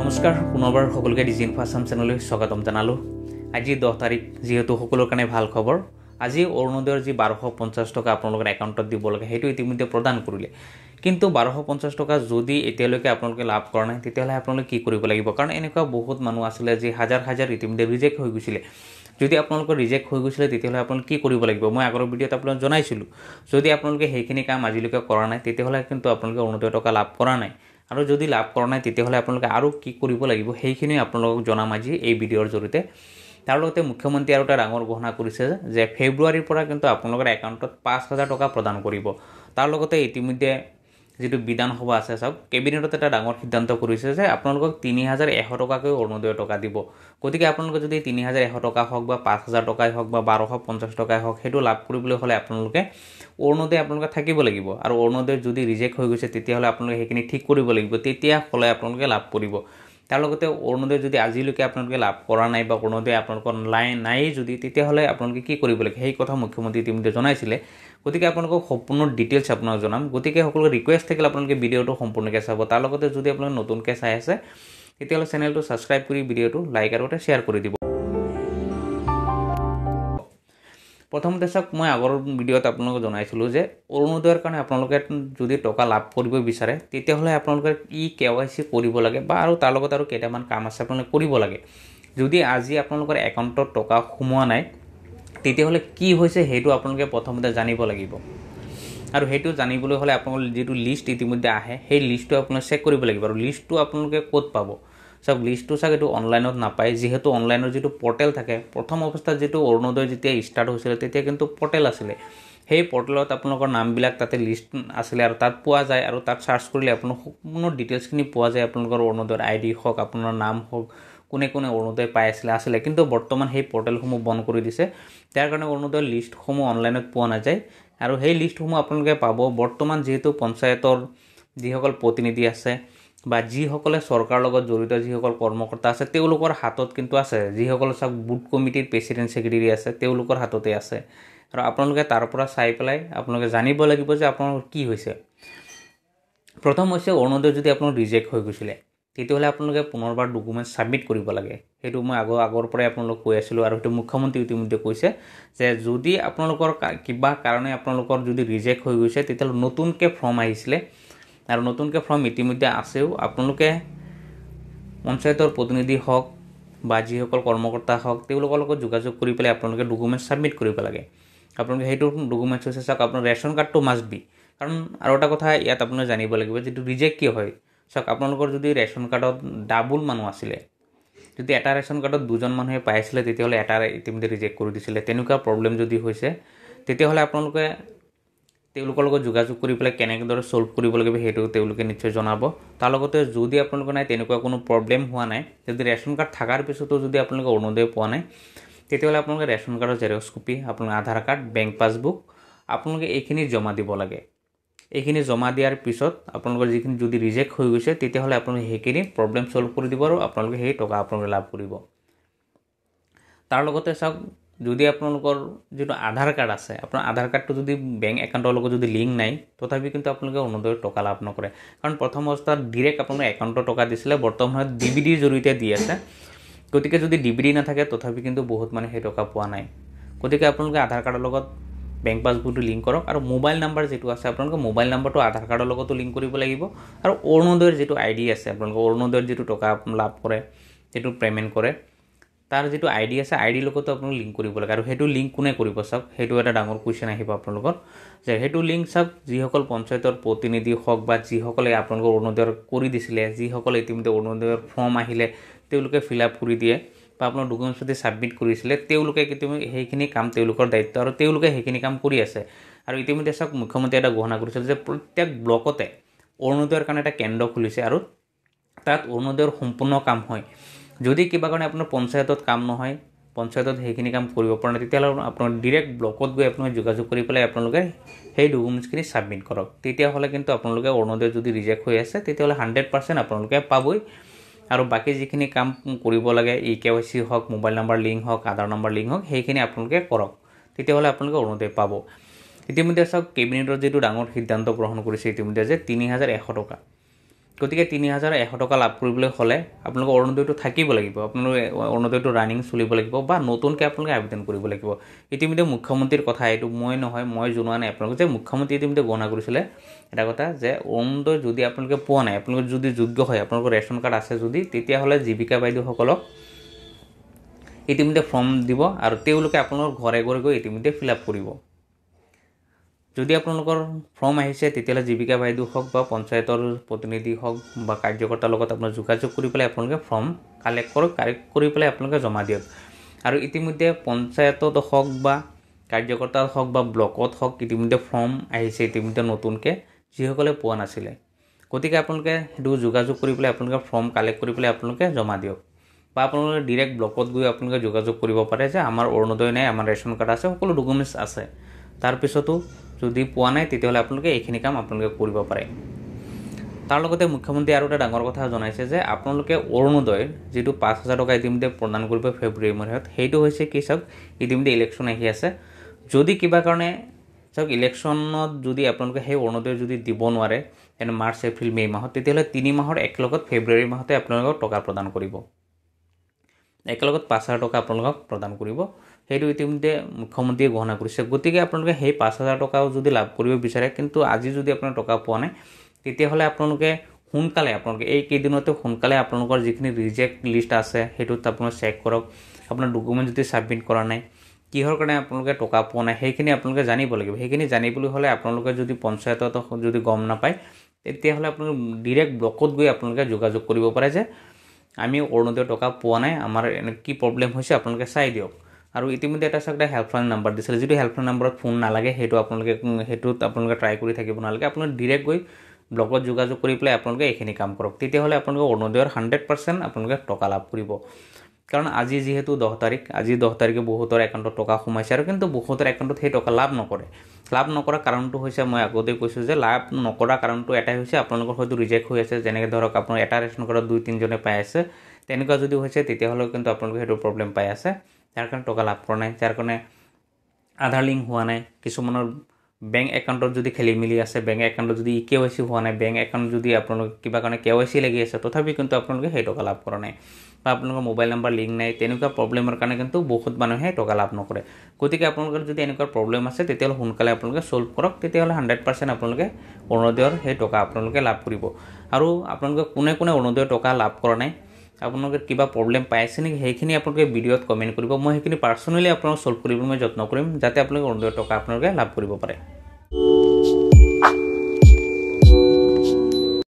নমস্কাৰ পুনৰবাৰ সকলোকে ডিজি ইনফো আসাম চেনেললৈ স্বাগতম জনালোঁ। আজি 10 তাৰিখ যেহেতু সকলোৰ কাৰণে ভাল খবৰ। আজি অৰুণোদয়ৰ যি 1250 টকা আপোনালোকৰ একাউণ্টত দিব লাগে সেইটো ইতিমধ্যে প্ৰদান কৰিলে। কিন্তু 1250 টকা যদি এতিয়ালৈকে আপোনালোকে লাভ কৰা নাই তেতিয়াহ'লে আপোনালোকে কি কৰিব লাগিব? কাৰণ এনেকুৱা বহুত মানুহ আছিল যে হাজাৰ ইতিমধ্যে ৰিজেক্ট হৈ গৈছিল। যদি আপোনালোকৰ ৰিজেক্ট হৈ গৈছিল তেতিয়াহ'লে আপোনালোকে কি কৰিব লাগিব? মই আগৰ ভিডিঅ'ত আপোনালোকক জনাইছিলোঁ। যদি আপোনালোকে সেইখিনি কাম আজিলৈকে কৰা নাই তেতিয়াহ'লে কিন্তু আপোনালোকে অৰুণোদয় টকা লাভ কৰা নাই। আৰু যদি লাভ কৰা নাই তেতিয়াহ'লে আপোনালোকে আৰু কি কৰিব লাগিব সেইখিনি আপোনালোকক জনাম আজি এই ভিডিঅ'ৰ জৰিয়তে। তাৰ লগতে মুখ্যমন্ত্ৰী আৰু এটা ডাঙৰ ঘোষণা কৰিছে যে ফেব্ৰুৱাৰীৰ পৰা কিন্তু আপোনালোকৰ একাউণ্টত 5000 টকা প্ৰদান কৰিব। তাৰ লগতে ইতিমধ্যে যেটো বিধানসভা আছে সব কেবিনেটত এটা ডাঙৰ সিদ্ধান্ত কৰিছে যে আপোনালোকক 3100 টকাকৈ অৰুণোদয় টকা দিব। গতিকে আপোনালোকে যদি 3100 টকা হওক বা 5000 টকাই হওক বা 1250 টকাই হওক হেতু লাভ কৰিবলৈ হলে আপোনালোকে অৰুণোদয় আপোনালোকে থাকিব লাগিব। আৰু অৰুণোদয় যদি ৰিজেক্ট হৈ গৈছে তেতিয়াহ'লে আপোনালোকে সেইখিনি ঠিক কৰিব লাগিব, তেতিয়া হলে আপোনালোকে লাভ কৰিব। তাৰ লগতে অৰুণোদয় যদি আজিলৈকে আপোনালোকে লাভ কৰা নাই বা অৰুণোদয় আপোনালোকৰ নাই যদি তেতিয়াহ'লে আপোনালোকে কি কৰিব লাগে সেই কথা মুখ্যমন্ত্ৰী ইতিমধ্যে জনাইছিলে। গতিকে আপোনালোকক সম্পূৰ্ণ ডিটেইলছ আপোনাক জনাম। গতিকে সকলোকে ৰিকুৱেষ্ট থাকিলে আপোনালোকে ভিডিঅ'টো সম্পূৰ্ণকৈ চাব। তাৰ লগতে যদি আপোনালোকে নতুনকৈ চাই আছে তেতিয়াহ'লে চেনেলটো ছাবস্ক্ৰাইব কৰি ভিডিঅ'টো লাইক আৰু শ্বেয়াৰ কৰি দিব। প্ৰথমতে চাওক, মই আগৰ ভিডিঅ'ত আপোনালোকক জনাইছিলোঁ যে অৰুণোদয়ৰ কাৰণে আপোনালোকে যদি টকা লাভ কৰিব বিচাৰে তেতিয়াহ'লে আপোনালোকে KYC কৰিব লাগে বা আৰু তাৰ লগত আৰু কেইটামান কাম আছে আপোনালোকে কৰিব লাগে। যদি আজি আপোনালোকৰ একাউণ্টত টকা সোমোৱা নাই তেতিয়াহ'লে কি হৈছে সেইটো আপোনালোকে প্ৰথমতে জানিব লাগিব। আৰু সেইটো জানিবলৈ হ'লে আপোনালোকৰ যেটো লিষ্ট ইতিমধ্যে আহে সেই লিষ্টটো আপোনালোকে চেক কৰিব লাগিব। আৰু লিষ্টটো আপোনালোকে ক'ত পাব? সব লিষ্টটো চাগ এইটো অনলাইনত নাপায়, যিহেতু অনলাইনৰ যেটো পৰ্টেল থাকে। প্ৰথম অৱস্থাত যেটো অৰুণোদয় যেতিয়া ষ্টাৰ্ট হৈছিল তেতিয়া কিন্তু পৰ্টেল আছিলে। সেই পৰ্টেলত আপোনালোকৰ নামবিলাক তাতে লিষ্ট আছিলে আৰু তাত পোৱা যায়। আৰু তাত সাৰ্চ কৰিলে আপোনালোক সম্পূৰ্ণ ডিটেইলছখিনি পোৱা যায়। আপোনালোকৰ অৰুণোদয়ৰ ID হওক, আপোনাৰ নাম হওক, কোনে অৰুণোদয় পাই আছিলে। কিন্তু বৰ্তমান সেই পৰ্টেলসমূহ বন্ধ কৰি দিছে। তাৰ কাৰণে অৰুণোদয়ৰ লিষ্টসমূহ অনলাইনত পোৱা নাযায়। আৰু সেই লিষ্টসমূহ আপোনালোকে পাব বৰ্তমান যেহেতু পঞ্চায়তৰ যিসকল প্ৰতিনিধি আছে বা যিসকলে চৰকাৰৰ লগত জড়িত যিসকল কৰ্মকৰ্তা আছে তেওঁলোকৰ হাতত কিন্তু আছে। যিসকল সব বুথ কমিটিৰ প্ৰেচিডেণ্ট সেক্ৰেটাৰী আছে তেওঁলোকৰ হাততে আছে। আৰু আপোনালোকে তাৰ পৰা চাই পেলাই আপোনালোকে জানিব লাগিব যে আপোনালোকৰ কি হৈছে। প্ৰথম হৈছে অৰুণোদয় যদি আপোনাৰ ৰিজেক্ট হৈ গৈছিলে তেতিয়াহ'লে আপোনালোকে পুনৰবাৰ ডকুমেণ্ট ছাবমিট কৰিব লাগে। সেইটো মই আগৰ পৰাই আপোনালোকক কৈ আছিলোঁ। আৰু সেইটো মুখ্যমন্ত্ৰী ইতিমধ্যে কৈছে যে যদি আপোনালোকৰ কিবা কাৰণে আপোনালোকৰ যদি ৰিজেক্ট হৈ গৈছে তেতিয়াহ'লে নতুনকৈ ফৰ্ম আহিছিলে আৰু নতুনকৈ ফৰ্ম ইতিমধ্যে আছেও। আপোনালোকে পঞ্চায়তৰ প্ৰতিনিধি হওক বা যিসকল কৰ্মকৰ্তা হওক তেওঁলোকৰ লগত যোগাযোগ কৰি পেলাই আপোনালোকে ডকুমেণ্ট ছাবমিট কৰিব লাগে। আপোনালোকে সেইটো ডকুমেণ্টছ হৈছে চাওক আপোনাৰ ৰেচন কাৰ্ডটো মাষ্ট বি। কাৰণ আৰু এটা কথা ইয়াত আপোনালোকে জানিব লাগিব যেটো ৰিজেক্ট কিয় হয়। চাওক আপোনালোকৰ যদি ৰেচন কাৰ্ডত ডাবল মানুহ আছিলে, যদি এটা ৰেচন কাৰ্ডত দুজন মানুহে পাই আছিলে তেতিয়াহ'লে এটা ইতিমধ্যে ৰিজেক্ট কৰি দিছিলে। তেনেকুৱা প্ৰব্লেম যদি হৈছে তেতিয়াহ'লে আপোনালোকে তেওঁলোকৰ লগত যোগাযোগ কৰি পেলাই কেনেদৰে সলভ কৰিব লাগিব সেইটো তেওঁলোকে নিশ্চয় জনাব। তাৰ লগতে যদি আপোনালোকৰ নাই তেনেকুৱা কোনো প্ৰব্লেম হোৱা নাই, যদি ৰেচন কাৰ্ড থকাৰ পিছতো যদি আপোনালোকে অৰুণোদয় পোৱা নাই তেতিয়াহ'লে আপোনালোকে ৰেচন কাৰ্ডৰ জেৰক্স কপি, আপোনাৰ আধাৰ কাৰ্ড, বেংক পাছবুক আপোনালোকে এইখিনি জমা দিব লাগে। এইখিনি জমা দিয়াৰ পিছত আপোনালোকৰ যিখিনি যদি ৰিজেক্ট হৈ গৈছে তেতিয়াহ'লে আপোনালোকে সেইখিনি প্ৰব্লেম সলভ কৰি দিব আৰু আপোনালোকে সেই টকা আপোনালোকে লাভ কৰিব। তাৰ লগতে চাওক, যদি আপোনালোকৰ যেটো আধাৰ কাৰ্ড আছে আপোনাৰ আধাৰ কাৰ্ডটো যদি বেংক একাউণ্টৰ লগত যদি লিংক নাই তথাপি কিন্তু আপোনালোকে অৰুণোদয়ৰ টকা লাভ নকৰে। কাৰণ প্ৰথম অৱস্থাত ডিৰেক্ট আপোনালোকে একাউণ্টৰ টকা দিছিলে, বৰ্তমানত DBDৰ জৰিয়তে দি আছে। গতিকে যদি DBD নাথাকে তথাপি কিন্তু বহুত মানে সেই টকা পোৱা নাই। গতিকে আপোনালোকে আধাৰ কাৰ্ডৰ লগত বেংক পাছবুকটো লিংক কৰক। আৰু মোবাইল নাম্বাৰ যেটো আছে আপোনালোকে মোবাইল নাম্বাৰটো আধাৰ কাৰ্ডৰ লগতো লিংক কৰিব লাগিব। আৰু অৰুণোদয়ৰ যেটো ID আছে আপোনালোকৰ অৰুণোদয়ৰ যেটো টকা লাভ কৰে সেইটো পে'মেণ্ট কৰে তাৰ যেটো ID আছে ID লগতো আপোনালোকে লিংক কৰিব লাগে। আৰু সেইটো লিংক কোনে কৰিব চাওক, সেইটো এটা ডাঙৰ কুৱেশ্যন আহিব আপোনালোকৰ যে সেইটো লিংক চাওক যিসকল পঞ্চায়তৰ প্ৰতিনিধি হওক বা যিসকলে আপোনালোকৰ অৰুণোদয়ৰ কৰি দিছিলে, যিসকলে ইতিমধ্যে অৰুণোদয়ৰ ফৰ্ম আহিলে তেওঁলোকে ফিল আপ কৰি দিয়ে বা আপোনাৰ ডকুমেণ্টছ যদি ছাবমিট কৰিছিলে তেওঁলোকে ইতিমধ্যে সেইখিনি কাম তেওঁলোকৰ দায়িত্ব আৰু তেওঁলোকে সেইখিনি কাম কৰি আছে। আৰু ইতিমধ্যে চাওক মুখ্যমন্ত্ৰী এটা ঘোষণা কৰিছিল যে প্ৰত্যেক ব্লকতে অৰুণোদয়ৰ কাৰণে এটা কেন্দ্ৰ খুলিছে আৰু তাত অৰুণোদয়ৰ সম্পূৰ্ণ কাম হয়। যদি কিবা কাৰণে আপোনাৰ পঞ্চায়তত কাম নহয়, পঞ্চায়তত সেইখিনি কাম কৰিব পৰা নাই তেতিয়াহ'লে আপোনাৰ ডিৰেক্ট ব্লকত গৈ আপোনালোকে যোগাযোগ কৰি পেলাই আপোনালোকে সেই ডকুমেণ্টছখিনি ছাবমিট কৰক। তেতিয়াহ'লে কিন্তু আপোনালোকে অৰুণোদয় যদি ৰিজেক্ট হৈ আছে তেতিয়াহ'লে 100% আপোনালোকে পাবই। আৰু বাকী যিখিনি কাম কৰিব লাগে KYC হওক, মোবাইল নাম্বাৰ লিংক হওক, আধাৰ নাম্বাৰ লিংক হওক সেইখিনি আপোনালোকে কৰক, তেতিয়াহ'লে আপোনালোকে অৰুণোদয় পাব। ইতিমধ্যে চাওক কেবিনেটৰ যেটো ডাঙৰ সিদ্ধান্ত গ্ৰহণ কৰিছে ইতিমধ্যে যে 3100 টকা গতিকে ৩,১০০ টকা লাভ কৰিবলৈ হ'লে আপোনালোকৰ অৰুণোদয়টো থাকিব লাগিব, আপোনালোকে অৰুণোদয়টো ৰানিং চলিব লাগিব বা নতুনকৈ আপোনালোকে আবেদন কৰিব লাগিব। ইতিমধ্যে মুখ্যমন্ত্ৰীৰ কথা, এইটো মই নহয়, মই জনোৱা নাই আপোনালোকক, যে মুখ্যমন্ত্ৰী ইতিমধ্যে ঘোষণা কৰিছিলে এটা কথা যে অৰুণোদয় যদি আপোনালোকে পোৱা নাই, আপোনালোকে যদি যোগ্য হয়, আপোনালোকৰ ৰেচন কাৰ্ড আছে যদি, তেতিয়াহ'লে জীৱিকা বাইদেউসকলক ইতিমধ্যে ফৰ্ম দিব আৰু তেওঁলোকে আপোনালোকৰ ঘৰে ঘৰে গৈ ইতিমধ্যে ফিল আপ কৰিব। যদি আপোনালোকৰ ফৰ্ম আহিছে তেতিয়াহ'লে জীৱিকা বাইদেউ হওক বা পঞ্চায়তৰ প্ৰতিনিধি হওক বা কাৰ্যকৰ্তাৰ লগত আপোনাৰ যোগাযোগ কৰি পেলাই আপোনালোকে ফৰ্ম কালেক্ট কৰি পেলাই আপোনালোকে জমা দিয়ক। আৰু ইতিমধ্যে পঞ্চায়তত হওক বা কাৰ্যকৰ্তাত হওক বা ব্লকত হওক ইতিমধ্যে ফৰ্ম আহিছে ইতিমধ্যে নতুনকৈ, যিসকলে পোৱা নাছিলে। গতিকে আপোনালোকে সেইটো যোগাযোগ কৰি পেলাই আপোনালোকে ফৰ্ম কালেক্ট কৰি পেলাই আপোনালোকে জমা দিয়ক। বা আপোনালোকে ডিৰেক্ট ব্লকত গৈ আপোনালোকে যোগাযোগ কৰিব পাৰে যে আমাৰ অৰুণোদয় নাই, আমাৰ ৰেচন কাৰ্ড আছে, সকলো ডকুমেণ্টছ আছে। তাৰপিছতো যদি পোৱা নাই তেতিয়াহ'লে আপোনালোকে এইখিনি কাম আপোনালোকে কৰিব পাৰে। তাৰ লগতে মুখ্যমন্ত্ৰীয়ে আৰু এটা ডাঙৰ কথা জনাইছে যে আপোনালোকে অৰুণোদয়ৰ যিটো ৫,০০০ টকা ইতিমধ্যে প্ৰদান কৰিব ফেব্ৰুৱাৰী মাহত, সেইটো হৈছে কি চাওক, ইতিমধ্যে ইলেকশ্যন আহি আছে। যদি কিবা কাৰণে চাওক ইলেকশ্যনত যদি আপোনালোকে সেই অৰুণোদয় যদি দিব নোৱাৰে, তেনে মাৰ্চ, এপ্ৰিল, মে' মাহত, তেতিয়াহ'লে ৩ মাহৰ একেলগত ফেব্ৰুৱাৰী মাহতে আপোনালোকক টকা প্ৰদান কৰিব, একেলগত ৫,০০০ টকা আপোনালোকক প্ৰদান কৰিব। সেইটো ইতিমধ্যে মুখ্যমন্ত্ৰীয়ে ঘোষণা কৰিছে। গতিকে আপোনালোকে সেই ৫,০০০ টকাও যদি লাভ কৰিব বিচাৰে, কিন্তু আজি যদি আপোনাৰ টকা পোৱা নাই, তেতিয়াহ'লে আপোনালোকে সোনকালে, আপোনালোকে এই কেইদিনতে সোনকালে আপোনালোকৰ যিখিনি ৰিজেক্ট লিষ্ট আছে সেইটোত আপোনালোকে চেক কৰক। আপোনাৰ ডকুমেণ্ট যদি ছাবমিট কৰা নাই, কিহৰ কাৰণে আপোনালোকে টকা পোৱা নাই, সেইখিনি আপোনালোকে জানিব লাগিব। সেইখিনি জানিবলৈ হ'লে আপোনালোকে যদি পঞ্চায়তত যদি গম নাপায়, তেতিয়াহ'লে আপোনালোকে ডিৰেক্ট ব্লকত গৈ আপোনালোকে যোগাযোগ কৰিব পাৰে যে আমি অৰুণোদয় টকা পোৱা নাই, আমাৰ কি প্ৰব্লেম হৈছে আপোনালোকে চাই দিয়ক। আৰু ইতিমধ্যে এটা চাওক হেল্পলাইন নাম্বাৰ দিছিলে, যিটো হেল্পলাইন নাম্বাৰত ফোন নালাগে, সেইটোত আপোনালোকে ট্ৰাই কৰি থাকিব নালাগে। আপোনালোকে ডিৰেক্ট গৈ ব্লকত যোগাযোগ কৰি পেলাই আপোনালোকে এইখিনি কাম কৰক, তেতিয়াহ'লে আপোনালোকে অৰুণোদয়ৰ 100% আপোনালোকে টকা লাভ কৰিব। কাৰণ আজি যিহেতু 10 তাৰিখ, আজি 10 তাৰিখে বহুতৰ একাউণ্টত টকা সোমাইছে, আৰু কিন্তু বহুতৰ একাউণ্টত সেই টকা লাভ নকৰে। লাভ নকৰা কাৰণটো হৈছে, মই আগতে কৈছোঁ যে লাভ নকৰা কাৰণটো এটাই হৈছে, আপোনালোকৰ হয়তো ৰিজেক্ট হৈ আছে। যেনেকৈ ধৰক আপোনাৰ এটা ৰেচন কাৰ্ডত 2-3জনে পাই আছে, তেনেকুৱা যদি হৈছে তেতিয়াহ'লেও কিন্তু আপোনালোকে সেইটো প্ৰব্লেম পাই আছে, যাৰ কাৰণে টকা লাভ কৰা নাই, যাৰ কাৰণে আধাৰ লিংক হোৱা নাই। কিছুমানৰ বেংক একাউণ্টত যদি খেলি মেলি আছে, বেংক একাউণ্টত যদি KYC হোৱা নাই, বেংক একাউণ্ট যদি আপোনালোকে কিবা কাৰণে KYC লাগি আছে, তথাপি কিন্তু আপোনালোকে সেই টকা লাভ কৰা নাই, বা আপোনালোকৰ মোবাইল নাম্বাৰ লিংক নাই, তেনেকুৱা প্ৰব্লেমৰ কাৰণে কিন্তু বহুত মানুহে টকা লাভ নকৰে। গতিকে আপোনালোকৰ যদি এনেকুৱা প্ৰব্লেম আছে, তেতিয়াহ'লে সোনকালে আপোনালোকে ছল্ভ কৰক, তেতিয়াহ'লে 100% আপোনালোকে অৰুণোদয়ৰ সেই টকা আপোনালোকে লাভ কৰিব। আৰু আপোনালোকে কোনে কোনে অৰুণোদয়ৰ টকা লাভ কৰা নাই, আপোনালোকে কিবা প্ৰব্লেম পাই আছে নেকি, সেইখিনি আপোনালোকে ভিডিঅ'ত কমেণ্ট কৰিব। মই সেইখিনি পাৰ্চনেলি আপোনালোকক ছল্ভ কৰিবলৈ মই যত্ন কৰিম, যাতে আপোনালোকে অৰুণোদয়ৰ টকা আপোনালোকে লাভ কৰিব পাৰে।